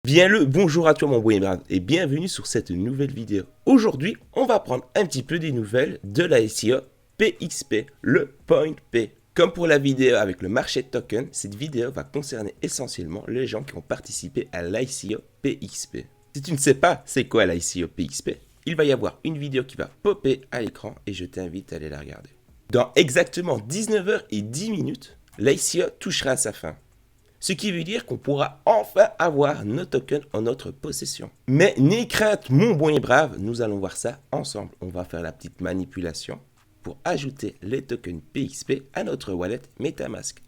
Bien le bonjour à toi mon bon Ebrard et bienvenue sur cette nouvelle vidéo. Aujourd'hui, on va prendre un petit peu des nouvelles de la ICO PXP, le Point P. Comme pour la vidéo avec le marché de token, cette vidéo va concerner essentiellement les gens qui ont participé à l'ICO PXP. Si tu ne sais pas c'est quoi l'ICO PXP, il va y avoir une vidéo qui va popper à l'écran et je t'invite à aller la regarder. Dans exactement 19h10, l'ICO touchera à sa fin. Ce qui veut dire qu'on pourra enfin avoir nos tokens en notre possession. Mais n'aie crainte, mon bon et brave, nous allons voir ça ensemble. On va faire la petite manipulation pour ajouter les tokens PXP à notre wallet MetaMask.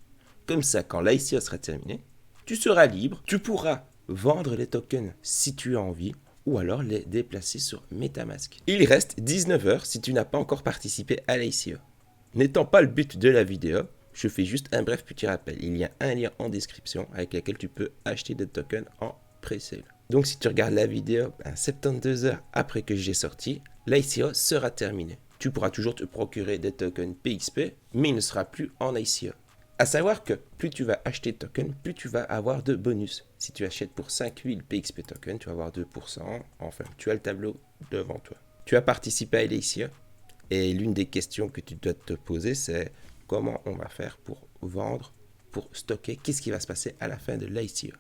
Comme ça, quand l'ICO sera terminé, tu seras libre, tu pourras vendre les tokens si tu as envie ou alors les déplacer sur MetaMask. Il reste 19h si tu n'as pas encore participé à l'ICO. N'étant pas le but de la vidéo, je fais juste un bref petit rappel. Il y a un lien en description avec lequel tu peux acheter des tokens en pré-sale. Donc si tu regardes la vidéo 72 heures après que j'ai sorti, l'ICO sera terminé. Tu pourras toujours te procurer des tokens PXP, mais il ne sera plus en ICO. A savoir que plus tu vas acheter de tokens, plus tu vas avoir de bonus. Si tu achètes pour 5000 PXP tokens, tu vas avoir 2%. Enfin, tu as le tableau devant toi. Tu as participé à l'ICO et l'une des questions que tu dois te poser, c'est comment on va faire pour vendre, pour stocker, qu'est-ce qui va se passer à la fin de l'ICO.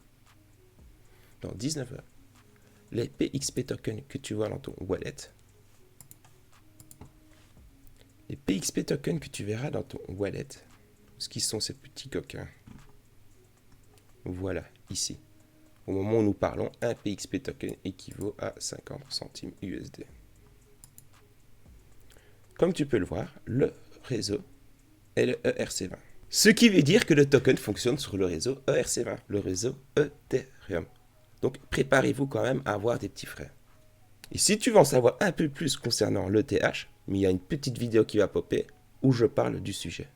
Dans 19 heures, les PXP tokens que tu vois dans ton wallet, les PXP tokens que tu verras dans ton wallet, ce qui sont ces petits coquins, voilà, ici. Au moment où nous parlons, un PXP token équivaut à 50 centimes USD. Comme tu peux le voir, le réseau est le ERC20. Ce qui veut dire que le token fonctionne sur le réseau ERC20, le réseau Ethereum. Donc préparez-vous quand même à avoir des petits frais. Et si tu veux en savoir un peu plus concernant l'ETH, il y a une petite vidéo qui va popper où je parle du sujet.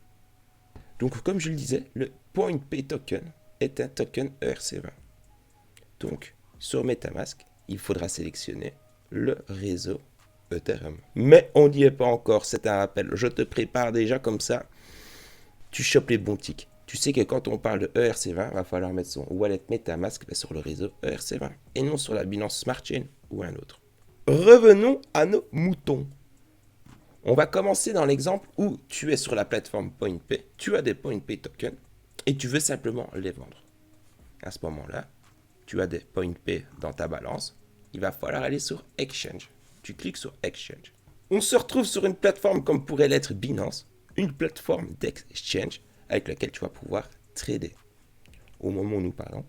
Donc comme je le disais, le PointP token est un token ERC20. Donc sur MetaMask, il faudra sélectionner le réseau Ethereum. Mais on n'y est pas encore, c'est un rappel. Je te prépare déjà comme ça. Tu chopes les bons tics. Tu sais que quand on parle de ERC20, il va falloir mettre son wallet MetaMask sur le réseau ERC20 et non sur la Binance Smart Chain ou un autre. Revenons à nos moutons. On va commencer dans l'exemple où tu es sur la plateforme PointP, tu as des PointP tokens et tu veux simplement les vendre. À ce moment-là, tu as des PointP dans ta balance. Il va falloir aller sur Exchange. Tu cliques sur Exchange. On se retrouve sur une plateforme comme pourrait l'être Binance, une plateforme d'exchange avec laquelle tu vas pouvoir trader. Au moment où nous parlons,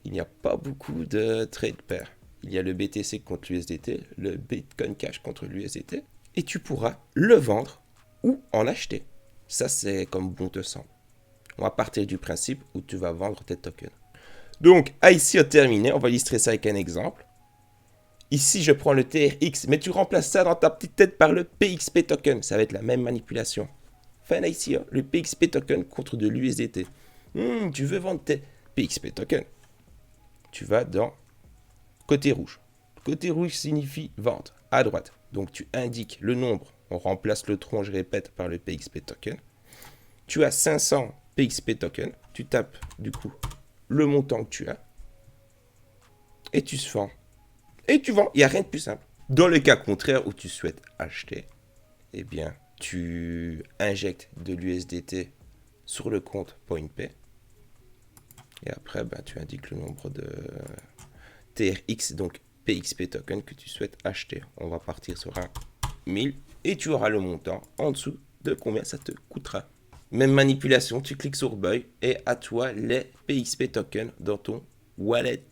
il n'y a pas beaucoup de trade pair. Il y a le BTC contre l'USDT, le Bitcoin Cash contre l'USDT, et tu pourras le vendre ou en acheter. Ça, c'est comme bon te semble. On va partir du principe où tu vas vendre tes tokens. Donc, ICO terminé, on va illustrer ça avec un exemple. Ici, je prends le TRX, mais tu remplaces ça dans ta petite tête par le PXP token. Ça va être la même manipulation. Fin ICO, le PXP token contre de l'USDT. Tu veux vendre tes PXP tokens. Tu vas dans côté rouge. Côté rouge signifie vente à droite. Donc tu indiques le nombre. On remplace le tronc, je répète, par le PXP token. Tu as 500 PXP tokens. Tu tapes du coup le montant que tu as. Et tu vends. Et tu vends. Il n'y a rien de plus simple. Dans le cas contraire où tu souhaites acheter, eh bien, tu injectes de l'USDT sur le compte PointP. Et après, tu indiques le nombre de TRX, donc PXP token que tu souhaites acheter. On va partir sur un 1000 et tu auras le montant en dessous de combien ça te coûtera. Même manipulation, tu cliques sur Buy et à toi les PXP tokens dans ton wallet.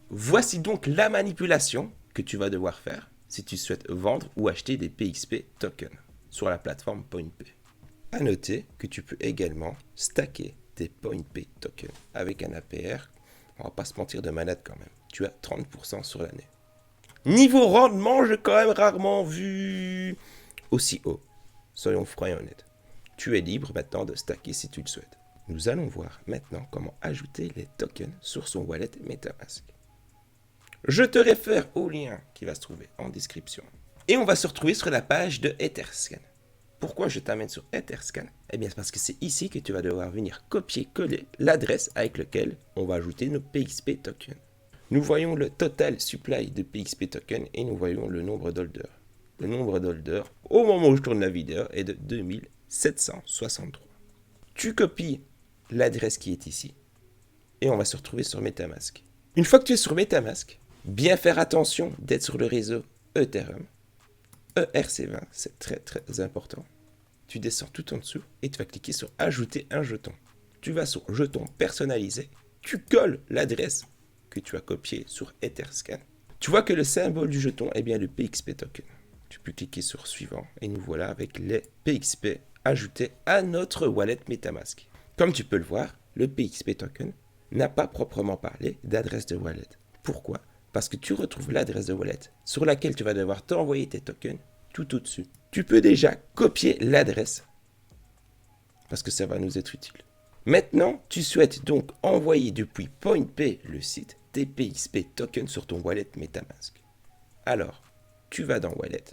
Voici donc la manipulation que tu vas devoir faire si tu souhaites vendre ou acheter des PXP tokens sur la plateforme PointP. A noter que tu peux également stacker tes PointP tokens avec un APR. On va pas se mentir de manette quand même. Tu as 30% sur l'année. Niveau rendement, j'ai quand même rarement vu aussi haut. Soyons francs et honnêtes. Tu es libre maintenant de stacker si tu le souhaites. Nous allons voir maintenant comment ajouter les tokens sur son wallet MetaMask. Je te réfère au lien qui va se trouver en description. Et on va se retrouver sur la page de Etherscan. Pourquoi je t'amène sur Etherscan? Eh bien, c'est parce que c'est ici que tu vas devoir venir copier-coller l'adresse avec laquelle on va ajouter nos PXP tokens. Nous voyons le total supply de PXP token et nous voyons le nombre d'holders. Le nombre d'holders, au moment où je tourne la vidéo, est de 2763. Tu copies l'adresse qui est ici et on va se retrouver sur MetaMask. Une fois que tu es sur MetaMask, bien faire attention d'être sur le réseau Ethereum. ERC20, c'est très très important. Tu descends tout en dessous et tu vas cliquer sur ajouter un jeton. Tu vas sur jeton personnalisé, tu colles l'adresse que tu as copiée sur Etherscan. Tu vois que le symbole du jeton est bien le PXP token. Tu peux cliquer sur suivant et nous voilà avec les PXP ajoutés à notre wallet MetaMask. Comme tu peux le voir, le PXP token n'a pas proprement parlé d'adresse de wallet. Pourquoi ? Parce que tu retrouves l'adresse de wallet sur laquelle tu vas devoir t'envoyer tes tokens tout au-dessus. Tu peux déjà copier l'adresse parce que ça va nous être utile. Maintenant, tu souhaites donc envoyer depuis PointPay, le site, tes PXP tokens sur ton wallet MetaMask. Alors, tu vas dans Wallet.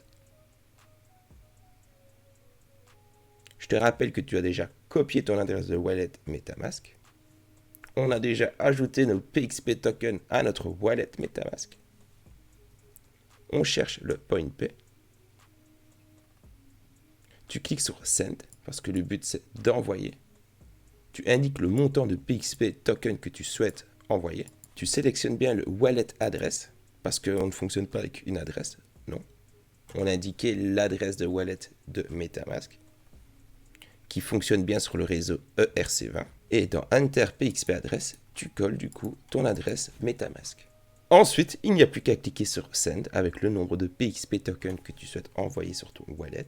Je te rappelle que tu as déjà copié ton adresse de wallet MetaMask. On a déjà ajouté nos PXP tokens à notre wallet MetaMask. On cherche le PointPay. Tu cliques sur Send parce que le but c'est d'envoyer. Tu indiques le montant de PXP token que tu souhaites envoyer. Tu sélectionnes bien le wallet adresse parce qu'on ne fonctionne pas avec une adresse. Non. On a indiqué l'adresse de wallet de MetaMask qui fonctionne bien sur le réseau ERC20. Et dans Enter PXP Address, tu colles du coup ton adresse MetaMask. Ensuite, il n'y a plus qu'à cliquer sur Send avec le nombre de PXP tokens que tu souhaites envoyer sur ton wallet.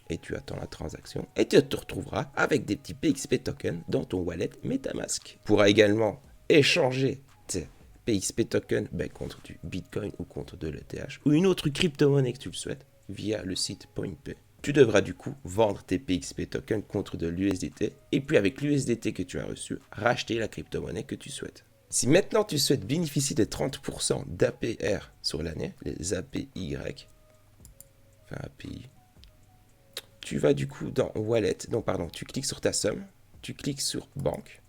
Et tu attends la transaction et tu te retrouveras avec des petits PXP tokens dans ton wallet MetaMask. Tu pourras également échanger tes PXP tokens contre du Bitcoin ou contre de l'ETH ou une autre crypto-monnaie que tu le souhaites via le site PointPay. Tu devras du coup vendre tes PXP tokens contre de l'USDT et puis avec l'USDT que tu as reçu, racheter la crypto-monnaie que tu souhaites. Si maintenant tu souhaites bénéficier des 30% d'APR sur l'année, les APY, tu vas du coup dans Wallet, tu cliques sur ta somme, tu cliques sur Banque.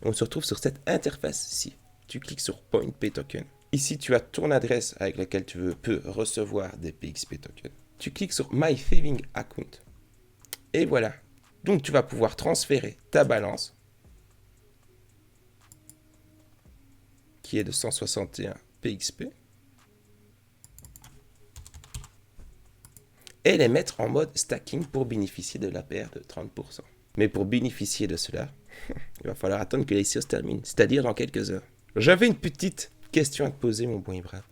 On se retrouve sur cette interface-ci. Tu cliques sur PointPay Token. Ici, tu as ton adresse avec laquelle tu peux recevoir des PXP tokens. Tu cliques sur My Saving Account. Et voilà. Donc, tu vas pouvoir transférer ta balance, qui est de 161 PXP, et les mettre en mode stacking pour bénéficier de l'APR de 30%. Mais pour bénéficier de cela, il va falloir attendre que l'ICO se termine, c'est-à-dire dans quelques heures. J'avais une petite question à te poser, mon bon Ibrahim.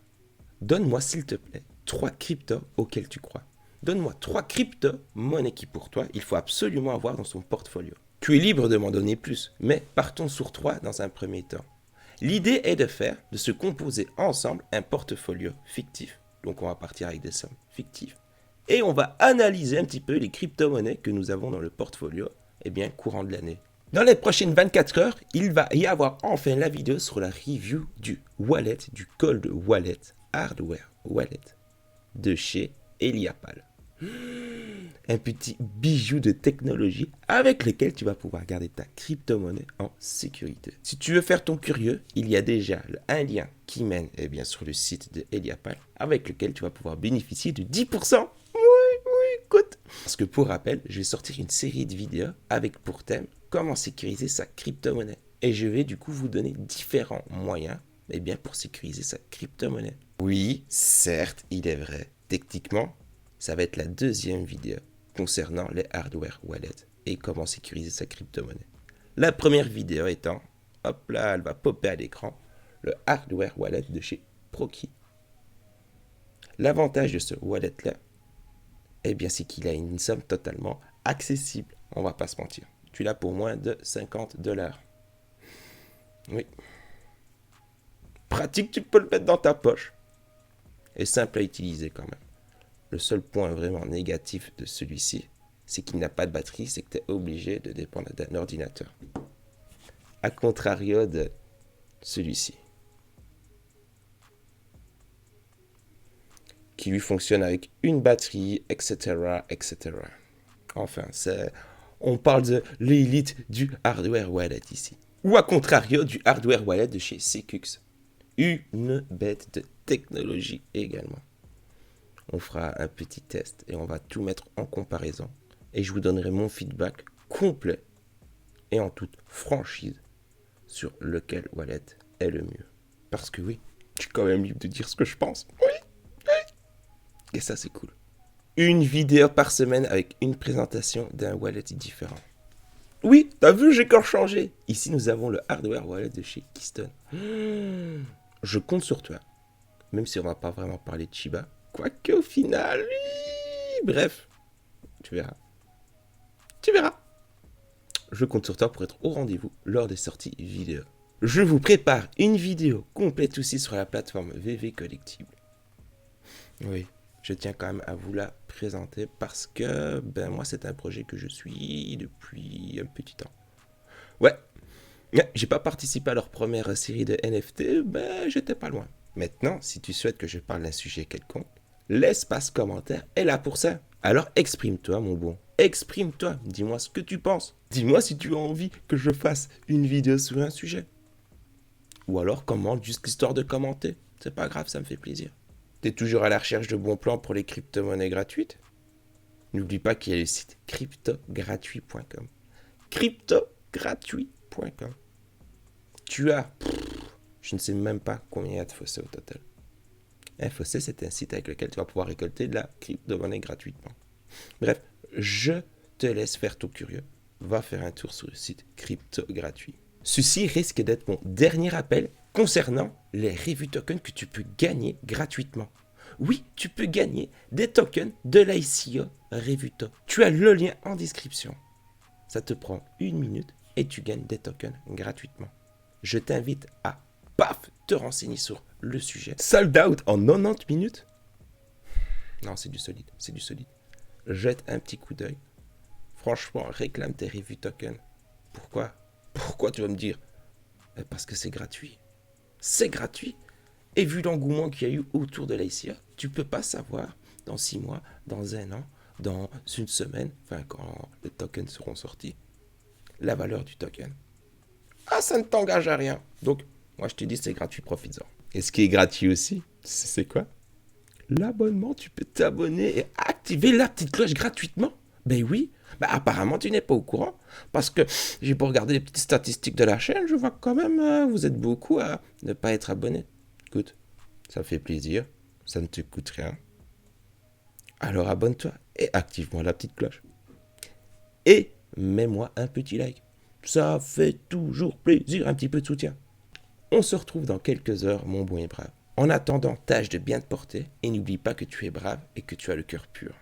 Donne-moi, s'il te plaît, 3 cryptos auxquels tu crois. Donne-moi 3 crypto-monnaies qui, pour toi, il faut absolument avoir dans son portfolio. Tu es libre de m'en donner plus, mais partons sur 3 dans un premier temps. L'idée est de se composer ensemble un portfolio fictif. Donc, on va partir avec des sommes fictives. Et on va analyser un petit peu les crypto-monnaies que nous avons dans le portfolio, courant de l'année. Dans les prochaines 24 heures, il va y avoir enfin la vidéo sur la review du wallet, du cold wallet, hardware wallet de chez Eliapal. Un petit bijou de technologie avec lequel tu vas pouvoir garder ta crypto-monnaie en sécurité. Si tu veux faire ton curieux, il y a déjà un lien qui mène sur le site de Eliapal avec lequel tu vas pouvoir bénéficier de 10%. Oui, écoute. Parce que pour rappel, je vais sortir une série de vidéos avec pour thème comment sécuriser sa crypto-monnaie. Et je vais du coup vous donner différents moyens pour sécuriser sa crypto-monnaie. Oui, certes, il est vrai. Techniquement, ça va être la deuxième vidéo concernant les hardware wallets et comment sécuriser sa crypto-monnaie. La première vidéo étant, hop là, elle va popper à l'écran, le hardware wallet de chez Proki. L'avantage de ce wallet-là, c'est qu'il a une somme totalement accessible. On va pas se mentir. Tu l'as pour moins de $50. Oui. Pratique, tu peux le mettre dans ta poche. Et simple à utiliser quand même. Le seul point vraiment négatif de celui-ci, c'est qu'il n'a pas de batterie, c'est que tu es obligé de dépendre d'un ordinateur. A contrario de celui-ci, qui lui fonctionne avec une batterie, etc., etc. Enfin, on parle de l'élite du hardware wallet ici. Ou à contrario, du hardware wallet de chez Secux. Une bête de technologie également. On fera un petit test et on va tout mettre en comparaison. Et je vous donnerai mon feedback complet et en toute franchise sur lequel wallet est le mieux. Parce que oui, je suis quand même libre de dire ce que je pense. Oui. Et ça, c'est cool. Une vidéo par semaine avec une présentation d'un wallet différent. Oui, t'as vu, j'ai encore changé. Ici, nous avons le hardware wallet de chez Keystone. Je compte sur toi. Même si on va pas vraiment parler de Shiba. Quoique au final, oui. Bref, tu verras. Tu verras. Je compte sur toi pour être au rendez-vous lors des sorties vidéo. Je vous prépare une vidéo complète aussi sur la plateforme VV Collectible. Oui, je tiens quand même à vous la présenter parce que moi c'est un projet que je suis depuis un petit temps. Ouais, j'ai pas participé à leur première série de NFT, j'étais pas loin. Maintenant, si tu souhaites que je parle d'un sujet quelconque, l'espace commentaire est là pour ça. Alors exprime-toi mon bon, exprime-toi, dis-moi ce que tu penses. Dis-moi si tu as envie que je fasse une vidéo sur un sujet. Ou alors commente juste histoire de commenter, c'est pas grave, ça me fait plaisir. T'es toujours à la recherche de bons plans pour les crypto-monnaies gratuites? N'oublie pas qu'il y a le site cryptogratuit.com. Cryptogratuit.com. Tu as, je ne sais même pas combien il y a de fossés au total. Un fossé, c'est un site avec lequel tu vas pouvoir récolter de la crypto-monnaie gratuitement. Bref, je te laisse faire ton curieux. Va faire un tour sur le site Cryptogratuit. Ceci risque d'être mon dernier appel concernant les review tokens que tu peux gagner gratuitement. Oui, tu peux gagner des tokens de l'ICO Revuto. Tu as le lien en description. Ça te prend 1 minute et tu gagnes des tokens gratuitement. Je t'invite à, te renseigner sur le sujet. Sold out en 90 minutes? Non, c'est du solide, c'est du solide. Jette un petit coup d'œil. Franchement, réclame tes review tokens. Pourquoi? Pourquoi tu vas me dire? Parce que c'est gratuit. C'est gratuit. Et vu l'engouement qu'il y a eu autour de l'ICO, tu peux pas savoir dans 6 mois, dans 1 an, dans une semaine, quand les tokens seront sortis, la valeur du token. Ah, ça ne t'engage à rien. Donc, moi je te dis c'est gratuit, profites-en. Et ce qui est gratuit aussi, c'est quoi? L'abonnement, tu peux t'abonner et activer la petite cloche gratuitement. Ben oui, apparemment tu n'es pas au courant. Parce que j'ai beau regarder les petites statistiques de la chaîne, je vois que quand même, vous êtes beaucoup à ne pas être abonné. Écoute, ça fait plaisir, ça ne te coûte rien. Alors abonne-toi et active-moi la petite cloche. Et mets-moi un petit like. Ça fait toujours plaisir, un petit peu de soutien. On se retrouve dans quelques heures, mon bon et brave. En attendant, tâche de bien te porter et n'oublie pas que tu es brave et que tu as le cœur pur.